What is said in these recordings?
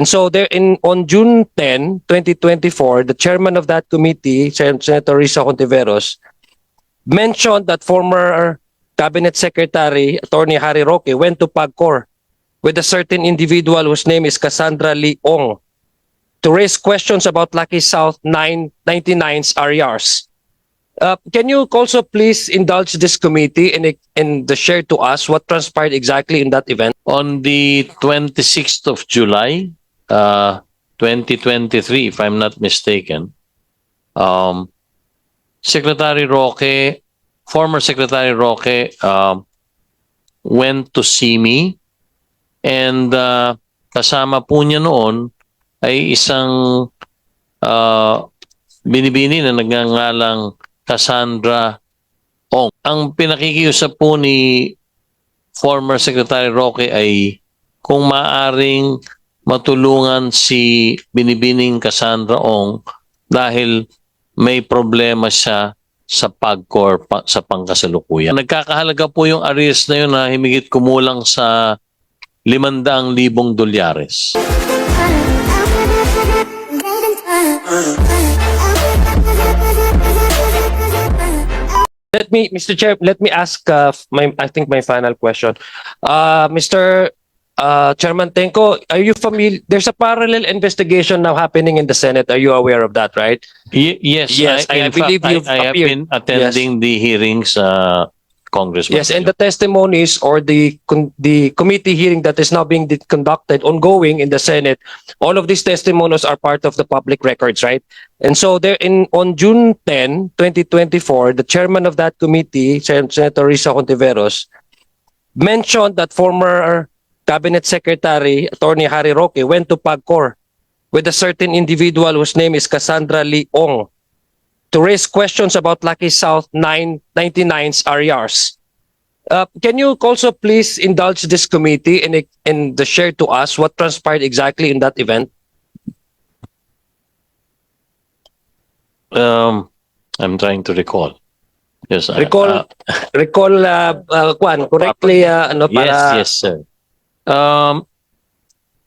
And so there on June 10, 2024, the chairman of that committee, Senator Risa Contiveros, mentioned that former Cabinet Secretary Attorney Harry Roque went to PAGCOR with a certain individual whose name is Cassandra Lee Ong to raise questions about Lucky South 999's RERs. Can you also please indulge this committee and share to us what transpired exactly in that event? On the 26th of July, 2023, if I'm not mistaken, Secretary Roque, former Secretary Roque, went to see me, and kasama po niya noon ay isang binibini na nagngangalang Cassandra Ong. Ang pinakikiusap po ni former Secretary Roque ay kung maaring matulungan si binibining Cassandra Ong dahil may problema siya sa PAGCOR sa pangkasalukuyan. Nagkakahalaga po yung arrears na yun na himigit kumulang sa 500,000 dolyares. Mr. Chair, let me ask I think my final question. Mr. Chairman Tenko, are you familiar? There's a parallel investigation now happening in the Senate. Are you aware of that, right? Yes, Yes, I in fact, believe you've I have appeared. been attending the hearings, Congressman. Yes, and the testimonies or the committee hearing that is now being conducted ongoing in the Senate, all of these testimonies are part of the public records, right? And so there on June 10, 2024, the chairman of that committee, Senator Risa Contiveros, mentioned that former Cabinet Secretary Attorney Harry Roque went to PAGCOR with a certain individual whose name is Cassandra Lee Ong to raise questions about Lucky South 999's RERs. Can you also please indulge this committee and share to us what transpired exactly in that event? I'm trying to recall. Yes, Recall, Juan, correctly, ano, para... yes, sir.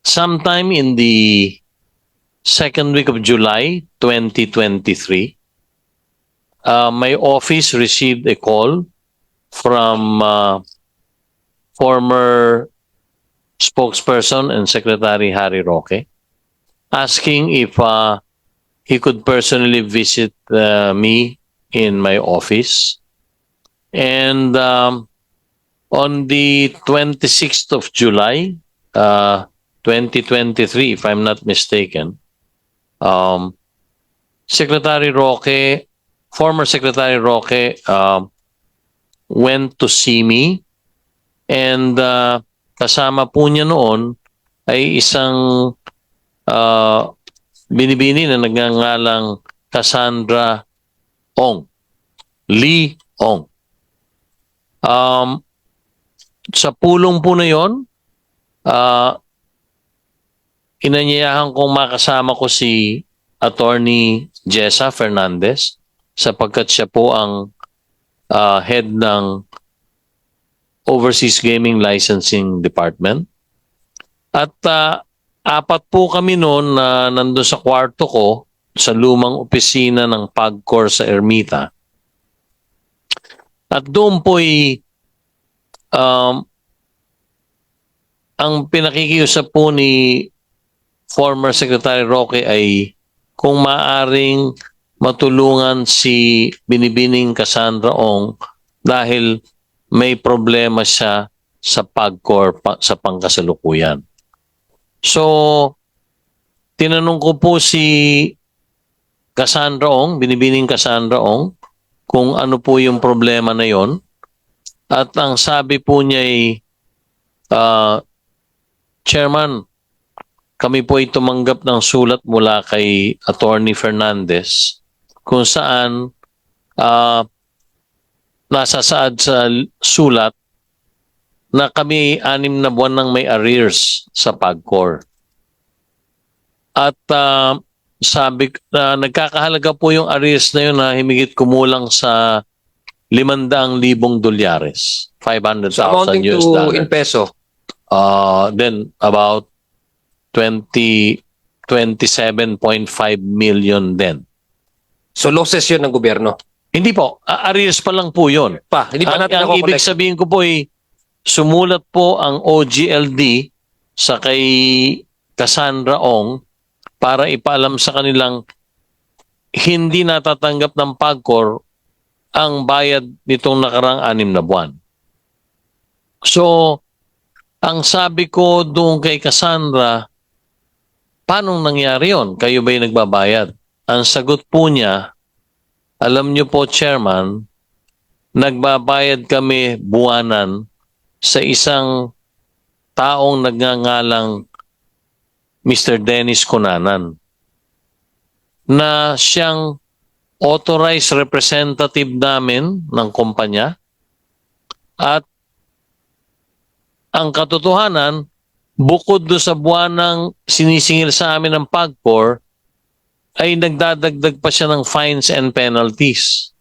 Sometime in the second week of July 2023, my office received a call from former spokesperson and Secretary Harry Roque asking if he could personally visit me in my office. And on the 26th of July, 2023, if I'm not mistaken, Secretary Roque, former Secretary Roque, went to see me, and kasama po niya noon ay isang binibini na nagngangalang Cassandra Ong, Lee Ong. Sa pulong po na yun, inanyayahan kong makasama ko si Attorney Jessa Fernandez sapagkat siya po ang head ng Overseas Gaming Licensing Department. At apat po kami noon na nandun sa kwarto ko sa lumang opisina ng PAGCOR sa Ermita. At doon po'y ang pinakikiusap po ni former Secretary Roque ay kung maaring matulungan si binibining Cassandra Ong dahil may problema siya sa PAGCOR sa pangkasalukuyan. So, tinanong ko po si Cassandra Ong, binibining Cassandra Ong, kung ano po yung problema na yon. At ang sabi po niya ay, Chairman, kami po ay tumanggap ng sulat mula kay Attorney Fernandez kung saan nasasaad sa sulat na kami 6 na buwan nang may arrears sa PAGCOR. At sabi nagkakahalaga po yung arrears na yun na himigit kumulang sa 500,000 dolyares, 500,000 So amounting US to dollars. in peso. Then about 27.5 million din. So losses yun ng gobyerno. Hindi po, arrears pa lang po yun. Hindi pa natin Ang ibig nako-collect. sabihin ko po ay sumulat po ang OGLD sa kay Cassandra Ong para ipaalam sa kanilang hindi natatanggap ng PAGCOR ang bayad nitong nakarang 6 na buwan. So, ang sabi ko doon kay Cassandra, paano nangyari yon? Kayo ba'y nagbabayad? Ang sagot po niya, alam niyo po, Chairman, nagbabayad kami buwanan sa isang taong nagngangalang Mr. Dennis Cunanan na siyang authorized representative namin ng kumpanya at ang katotohanan, bukod do sa buwanang sinisingil sa amin ng PAGCOR, ay nagdadagdag pa siya ng fines and penalties.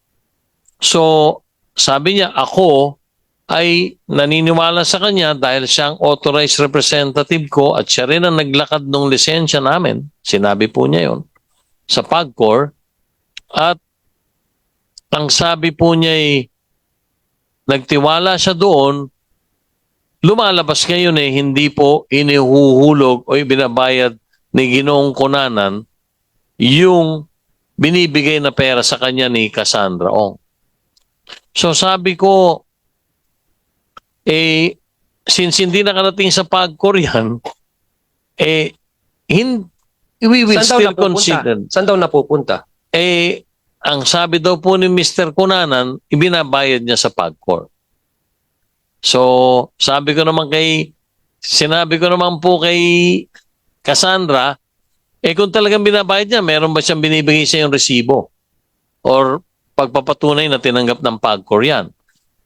So, sabi niya, ako ay naniniwala sa kanya dahil siyang authorized representative ko at siya rin ang naglakad ng lisensya namin. Sinabi po niya yon sa PAGCOR. At ang sabi po niya ay nagtiwala siya doon, lumalabas ngayon hindi po inihuhulog o ibinabayad ni Ginoong Cunanan yung binibigay na pera sa kanya ni Cassandra Ong. So sabi ko, since hindi nakarating sa PAGCOR yan, we will still consider. Saan daw napupunta? Ang sabi daw po ni Mr. Cunanan, ibinabayad niya sa PAGCOR. So, sinabi ko naman po kay Cassandra, kung talagang binabayad niya, meron ba siyang binibigay sa yung resibo? Or pagpapatunay na tinanggap ng PAGCOR yan?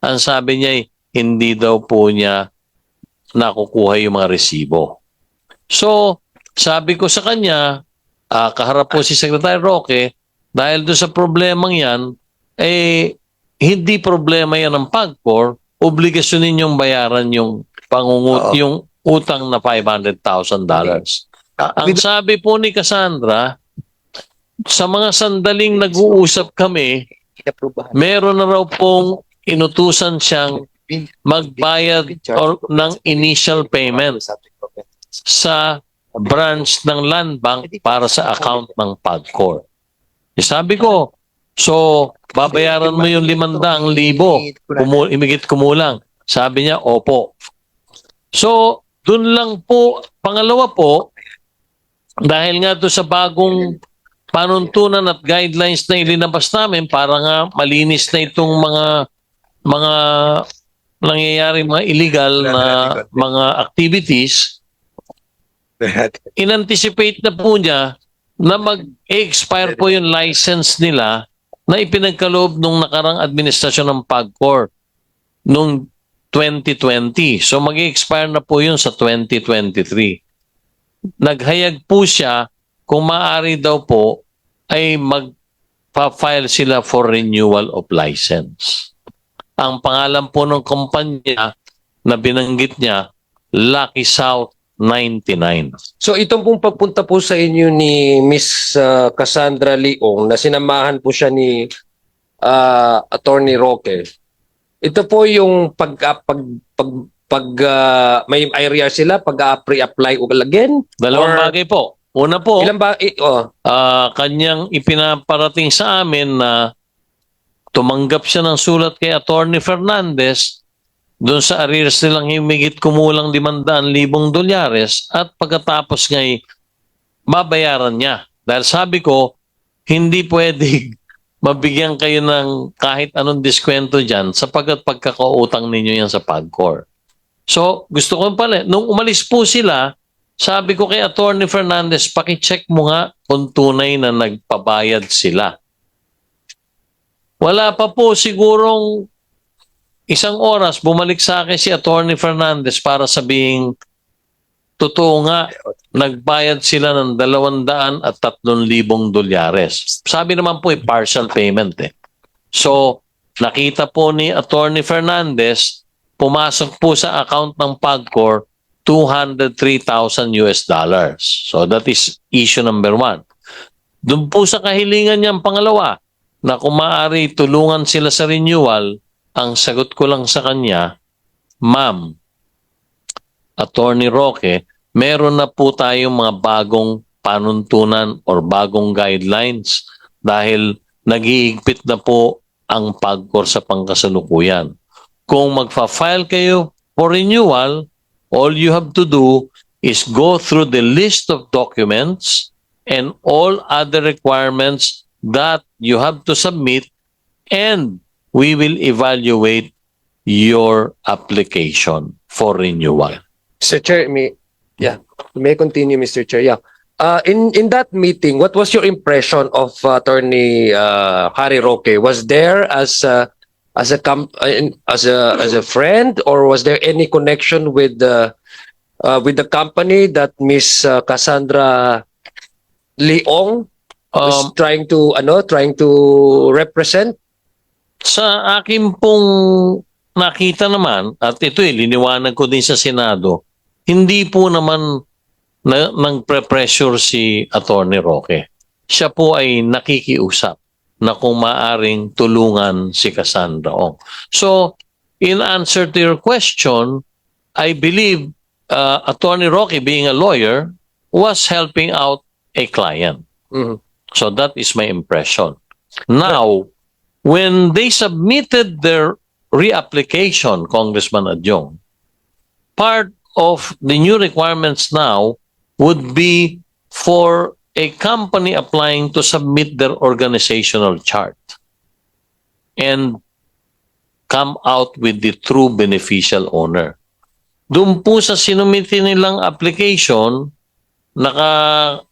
Ang sabi niya hindi daw po niya nakukuha yung mga resibo. So, sabi ko sa kanya, kaharap po si Secretary Roque, dahil doon sa problemang yan, hindi problema yan ng PAGCOR, obligasyon ninyong bayaran yung yung utang na $500,000. Ang sabi po ni Cassandra, sa mga sandaling nag-uusap kami, meron na raw pong inutusan siyang magbayad ng initial payment sa branch ng Land Bank para sa account ng PAGCOR. Sabi ko, so babayaran mo yung 500,000, imigit kumulang. Sabi niya, opo. So, dun lang po, pangalawa po, dahil nga doon sa bagong panuntunan at guidelines na ilinabas namin para nga malinis na itong mga nangyayari, mga illegal na mga activities, in-anticipate na po niya na mag-expire po yung license nila na ipinagkaloob nung nakarang administrasyon ng PAGCOR nung 2020. So mag-expire na po yun sa 2023. Naghayag po siya kung maaari daw po ay magpa-file sila for renewal of license. Ang pangalan po ng kumpanya na binanggit niya, Lucky South 99. So itong pong pagpunta po sa inyo ni Miss Cassandra Leong na sinamahan po siya ni Attorney Roque. Ito po yung may IRR sila pag-pre-apply again? Dalawang bagay po. Una po, Ilan ba? kanyang ipinaparating sa amin na tumanggap siya ng sulat kay Attorney Fernandez doon sa arrears nilang himigit kumulang $500,000 at pagkatapos ngay babayaran niya. Dahil sabi ko, hindi pwede mabigyan kayo ng kahit anong diskwento dyan sapagkat pagkakautang ninyo yan sa PAGCOR. So, gusto ko pala, nung umalis po sila, sabi ko kay Attorney Fernandez, paki-check mo nga kung tunay na nagpabayad sila. Wala pa po sigurong 1 oras, bumalik sa akin si Attorney Fernandez para sabihing, totoo nga, nagbayad sila ng $203,000. Sabi naman po, partial payment . So, nakita po ni Attorney Fernandez, pumasok po sa account ng PAGCOR 203,000 US dollars. So that is issue number 1. Doon po sa kahilingan niyang pangalawa, na kung maaari tulungan sila sa renewal, ang sagot ko lang sa kanya, Ma'am, Attorney Roque, meron na po tayong mga bagong panuntunan or bagong guidelines dahil nag-iigpit na po ang PAGCOR sa pangkasalukuyan. Kung magfa-file kayo for renewal, all you have to do is go through the list of documents and all other requirements that you have to submit, and we will evaluate your application for renewal. Mr. Chair, may continue, Mr. Chair. Yeah. In that meeting, what was your impression of Attorney Harry Roque? Was there as a friend, or was there any connection with the company that Miss Cassandra Leong was trying to represent? Sa akin pong nakita naman, at ito liniwanag ko din sa Senado, hindi po naman nang pressure si Attorney Roque. Siya po ay nakikiusap na kung maaring tulungan si Cassandra Ong. So, in answer to your question, I believe Attorney Roque, being a lawyer, was helping out a client. Mhm. So that is my impression. Now, when they submitted their reapplication, Congressman Adjong, part of the new requirements now would be for a company applying to submit their organizational chart and come out with the true beneficial owner. Doon po sa sinumiti nilang application, nakasama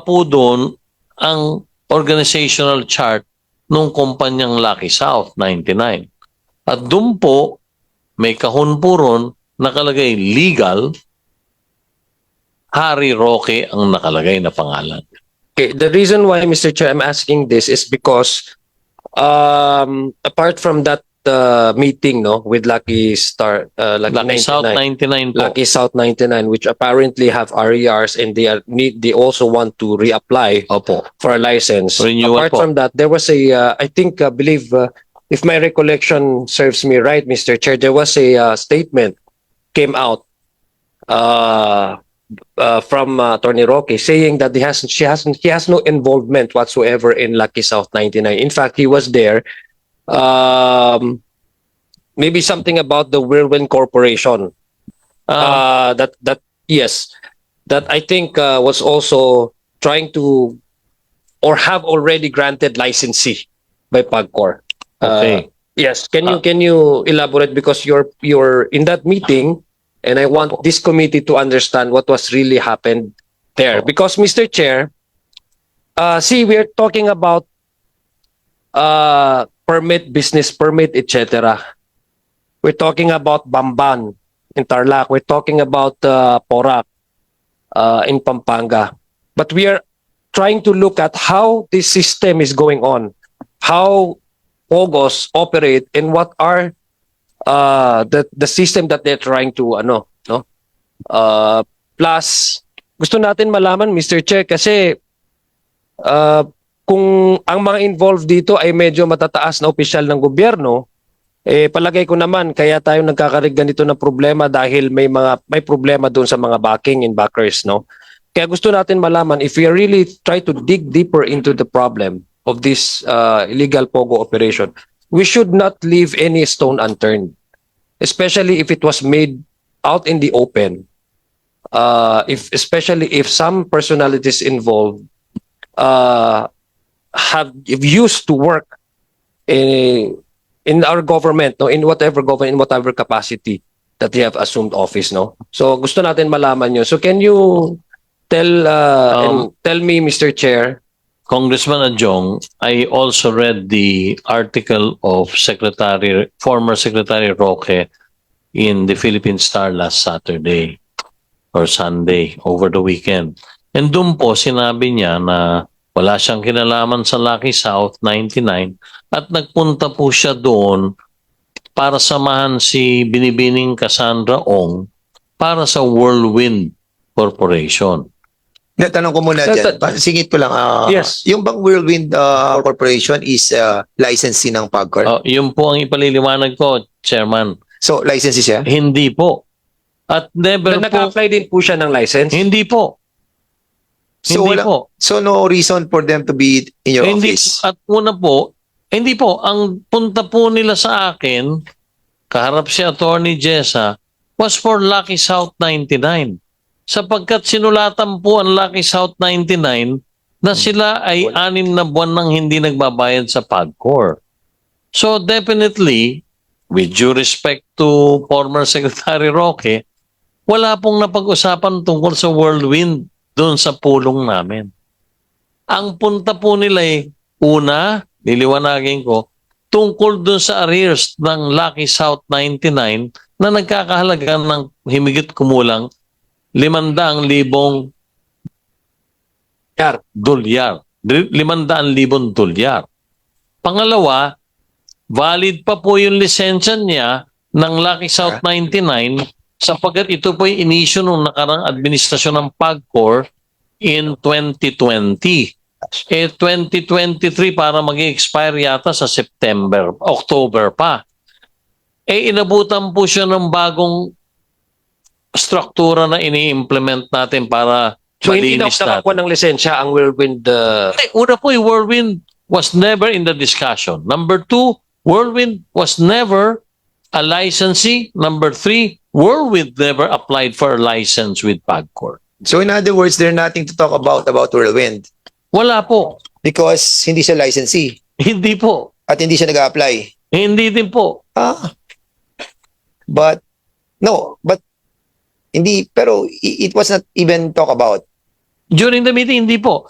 po doon ang organizational chart nung kumpanyang Lucky South 99. At doon po, may kahon po ron, nakalagay legal, Harry Roque ang nakalagay na pangalan. Okay, the reason why, Mr. Chair, I'm asking this is because apart from that meeting, with Lucky Lucky South 99 po. Lucky South 99, which apparently have RERs, and they also want to reapply Opo. for a license. Renewal Apart po. from that, there was I believe, if my recollection serves me right, Mr. Chair, there was a statement came out from Attorney Roque saying that he has no involvement whatsoever in Lucky South 99. In fact, he was there. Maybe something about the Whirlwind Corporation. That I think was also trying to, or have already granted licensee by PAGCOR. Okay. Yes, can you elaborate, because you're in that meeting, and I want this committee to understand what was really happened there. Because, Mr. Chair, we're talking about business permit, etc. We're talking about Bamban in Tarlac. We're talking about Porac in Pampanga. But we are trying to look at how this system is going on, how POGOs operate, and what are the system that they're trying to plus gusto natin malaman, Mr. Chair, kasi kung ang mga involved dito ay medyo matataas na opisyal ng gobyerno, palagay ko naman kaya tayo nagkakarig ganito na problema dahil may problema doon sa mga backing and backers, Kaya gusto natin malaman if we really try to dig deeper into the problem of this illegal POGO operation, we should not leave any stone unturned, especially if it was made out in the open. Especially if some personalities involved have used to work in our government, in whatever government, in whatever capacity that they have assumed office, So gusto natin malaman yun. So can you tell me, Mr. Chair? Congressman Adjong, I also read the article of former Secretary Roque in the Philippine Star last Saturday or Sunday over the weekend. And doon po sinabi niya na wala siyang kinalaman sa Lucky South 99 at nagpunta po siya doon para samahan si Binibining Cassandra Ong para sa Whirlwind Corporation. Natanong ko muna dyan. Singit ko lang. Yes. Yung bang Whirlwind Corporation is licensee ng PAGCOR? Yun po ang ipaliliwanag ko, Chairman. So, licensee siya? Hindi po. At never po. Nag-apply din po siya ng license? Hindi po. So, Hindi po. So, no reason for them to be in your Hindi, office? at una po, hindi po. Ang punta po nila sa akin, kaharap si Attorney Jessa, was for Lucky South 99. Sapagkat sinulatan po ang Lucky South 99 na sila ay 6 na buwan nang hindi nagbabayad sa PAGCOR. So definitely, with due respect to former Secretary Roque, wala pong napag-usapan tungkol sa Whirlwind doon sa pulong namin. Ang punta po nila ay, una, niliwanagin ko, tungkol doon sa arrears ng Lucky South 99 na nagkakahalaga ng himigit kumulang 500,000 dolyar. 500,000 dolyar. Pangalawa, valid pa po yung lisensya niya ng Lucky South 99 sapagkat ito po yung inisyo nung nakarang administrasyon ng PAGCOR in 2020. 2023 para mag-expire yata sa October pa. Inabutan po siya ng bagong struktura na ini-implement natin para So hindi na malinis nakakuha ng lisensya ang Whirlwind. Una po, Whirlwind was never in the discussion. Number 2, Whirlwind was never a licensee. Number 3, Whirlwind never applied for a license with PAGCOR. So, in other words, there's nothing to talk about Whirlwind Wala po. because hindi siya licensee Hindi po. at hindi siya nag-apply. Hindi din po. But, hindi, pero it was not even talk about. During the meeting, hindi po.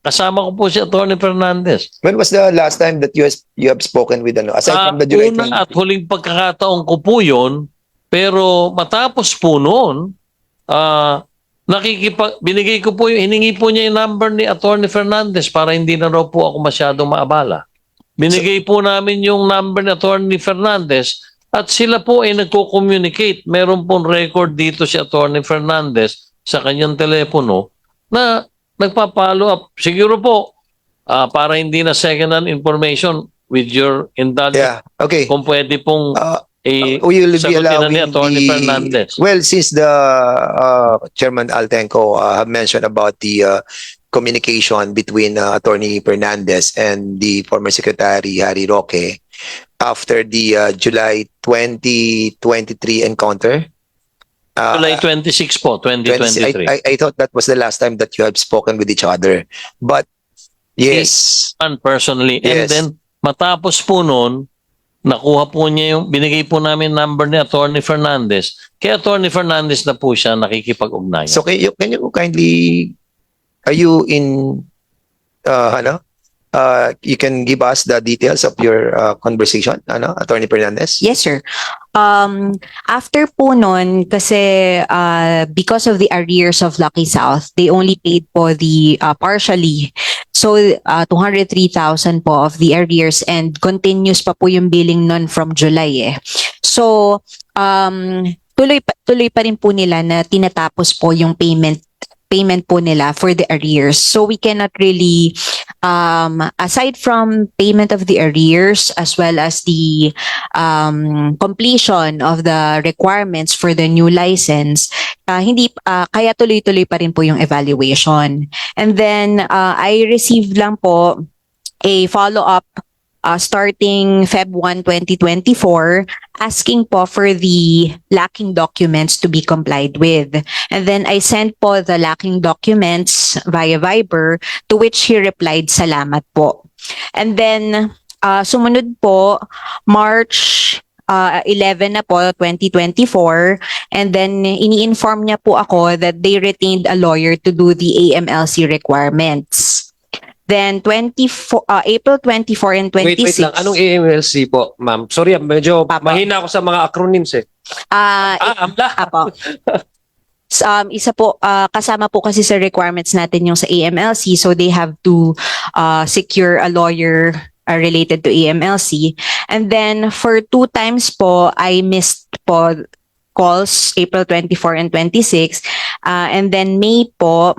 Kasama ko po si Atty. Fernandez. When was the last time that you have spoken with, aside from the July 20? Unang at huling pagkakataon ko po yun, pero matapos po noon, binigay ko po hiningi po niya yung number ni Atty. Fernandez para hindi na raw po ako masyadong maabala. Binigay po namin yung number ni Atty. Fernandez at sila po ay nagko-communicate. Meron pong record dito si Atty. Fernandez sa kanyang telepono na nagpa-follow up. Siguro po, para hindi na second-hand information with your indulgence, Yeah, okay. kung pwede pong We will be sagutin na ni allowing Atty. Fernandez. Well, since the Chairman Altenco have mentioned about the communication between Attorney Fernandez and the former Secretary Harry Roque after the July 2023 encounter. July 26 po, 2023. I thought that was the last time that you have spoken with each other. But yes, Personally. And Yes. then, matapos po noon, nakuha po niya yung, binigay po namin number ni Atty. Fernandez. Kay Atty. Fernandez na po siya nakikipag-ugnayan. so can you kindly, are you in, you can give us the details of your conversation, Attorney Fernandez? Yes, sir. After po nun, kasi because of the arrears of Lucky South, they only paid po the partially. So, 203,000 po of the arrears and continuous pa po yung billing nun from July eh. So, tuloy pa rin po nila na tinatapos po yung payment po nila for the arrears. So, we cannot really, aside from payment of the arrears as well as the completion of the requirements for the new license, kaya tuloy-tuloy pa rin po yung evaluation. And then, I received lang po a follow-up starting Feb 1, 2024, asking po for the lacking documents to be complied with. And then I sent po the lacking documents via Viber, to which he replied, "Salamat po." And then, sumunod po, March 11 na po, 2024, and then ini-inform niya po ako that they retained a lawyer to do the AMLC requirements. Then April 24 and 26. Wait lang. Anong AMLC po, ma'am? Sorry, medyo mahina ako sa mga acronyms eh. AMLA. Apo. Isa po, kasama po kasi sa requirements natin yung sa AMLC, so they have to secure a lawyer related to AMLC. And then for 2 times po, I missed po calls, April 24 and 26. And then May po,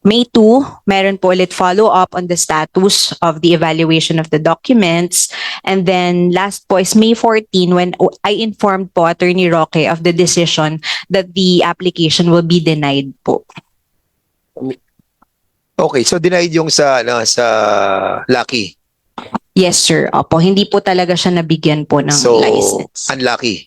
May 2, meron po ulit follow-up on the status of the evaluation of the documents. And then last po is May 14 when I informed po Attorney Roque of the decision that the application will be denied po. Okay, so denied yung sa Lucky. Yes, sir. Opo, hindi po talaga siya nabigyan po ng So, license. unlucky.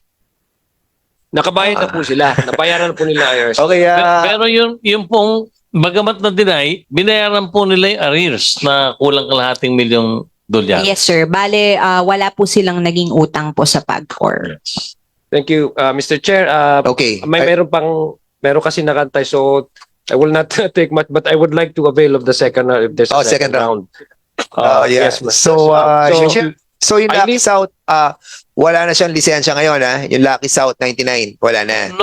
Nakabayad na po sila. Nabayaran na po nila IRS. Okay, Pero yung pong, bagamat na deny, binayaran po nila yung arrears na kulang kalahating milyong dolyar. Yes, sir. Bale, wala po silang naging utang po sa PAGCOR. Thank you, Mr. Chair. okay. Meron kasi nakantay, so I will not take much, but I would like to avail of the second, if there's a Second round. Yes, Mr. So, so yung I Lucky leave- South, wala na siyang lisensya ngayon, ha? Yung Lucky South 99, wala na.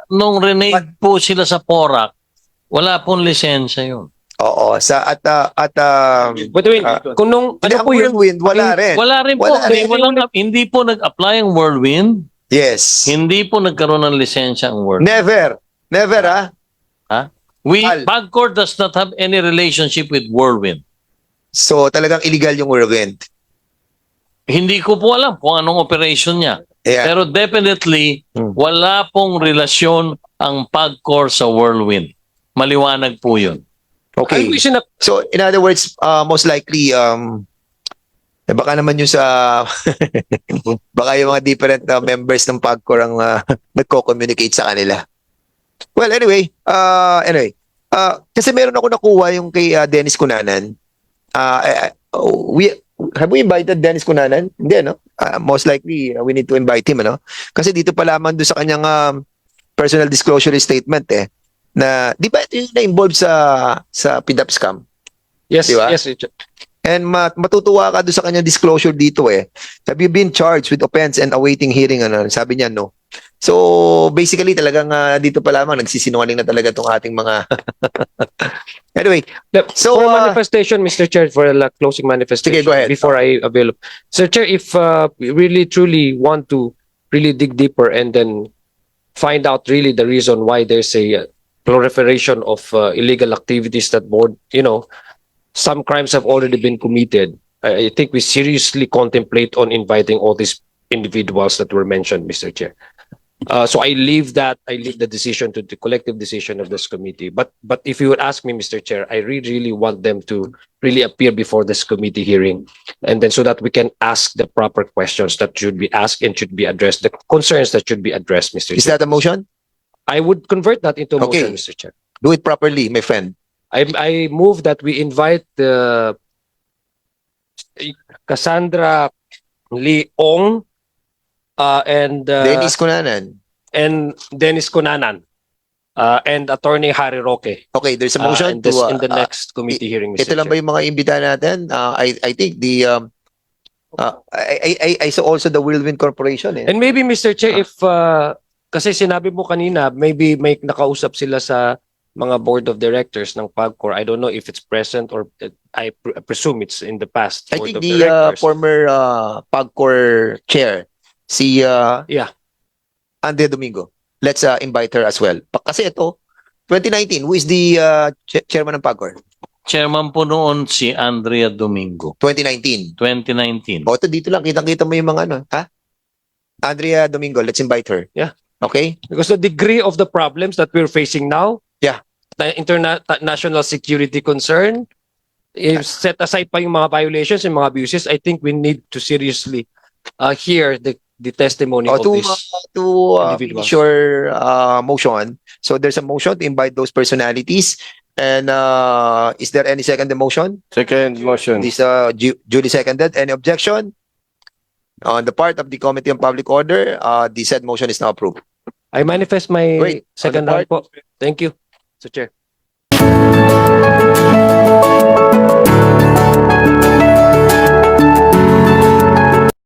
Nung renege po sila sa PORAC, wala pong lisensya yun. Oo, But wait, kung nung, ano po yun? Whirlwind, wala rin. Wala rin po. Wala rin. Hindi po nag-apply ang Whirlwind. Yes. Hindi po nagkaroon ng lisensya ang Whirlwind. Never, ha? Al. PAGCOR does not have any relationship with Whirlwind. So, talagang illegal yung Whirlwind. Hindi ko po alam kung anong operation niya. Yeah. Pero definitely, wala pong relasyon ang PAGCOR sa Whirlwind. Maliwanag po yun. Okay. So, in other words, most likely, baka naman yung sa, baka yung mga different members ng PAGCOR ang nagko-communicate sa kanila. Well, anyway, kasi meron ako nakuha yung kay Dennis Cunanan. Have we invited Dennis Cunanan? Hindi, no? Most likely, we need to invite him, ano? Kasi dito pa lamang doon sa kanyang personal disclosure statement, na, di ba ito yung na-involve sa PDAP scam? Yes, Diba? yes. And matutuwa ka doon sa kanyang disclosure dito, Have you been charged with offense and awaiting hearing? Ano? Sabi niya, no. So, basically, talagang dito pa lamang, nagsisinungaling na talaga itong ating mga... Anyway, so... For manifestation, Mr. Chair, for a closing manifestation, Sige, go ahead. before I avail. Sir Chair, if we really truly want to really dig deeper and then find out really the reason why there's a proliferation of illegal activities that board, some crimes have already been committed. I think we seriously contemplate on inviting all these individuals that were mentioned, Mr. Chair. So I leave the decision to the collective decision of this committee. But if you would ask me, Mr. Chair, I really want them to really appear before this committee hearing, and then so that we can ask the proper questions that should be asked and should be addressed, the concerns that should be addressed, Mr. Is Chair. that a motion? I would convert that into a Okay. motion, Mr. Chair. Do it properly, my friend. I move that we invite Cassandra Leong and Dennis Cunanan. and Dennis Cunanan and Attorney Harry Roque. Okay, there's a motion in, this, to... in the next committee hearing, Mr. ito lang ba Chair. yung mga imbita natin? I think the... I saw also the Whirlwind Corporation, And maybe, Mr. Chair, if kasi sinabi mo kanina, maybe may nakausap sila sa mga board of directors ng PAGCOR. I don't know if it's present or I presume it's in the past. I board think of the directors. former PAGCOR chair, si Yeah. Andre Domingo. Let's invite her as well. Kasi ito, 2019, who is the chairman ng PAGCOR? Chairman po noon si Andrea Domingo. 2019. 2019. O, ito dito lang, kitang-kita mo yung mga ano, ha? Andrea Domingo, let's invite her. Yeah. Okay? Because the degree of the problems that we're facing now, Yeah. the international security concern, if set aside pa yung mga violations and mga abuses, I think we need to seriously hear the testimony of to this. finish individuals. your motion. So there's a motion to invite those personalities. And is there any second motion? Second motion. This duly seconded. Any objection? On the part of the Committee on Public Order, the said motion is now approved. I manifest my Wait, second on the round po. Thank you, Mr. Chair.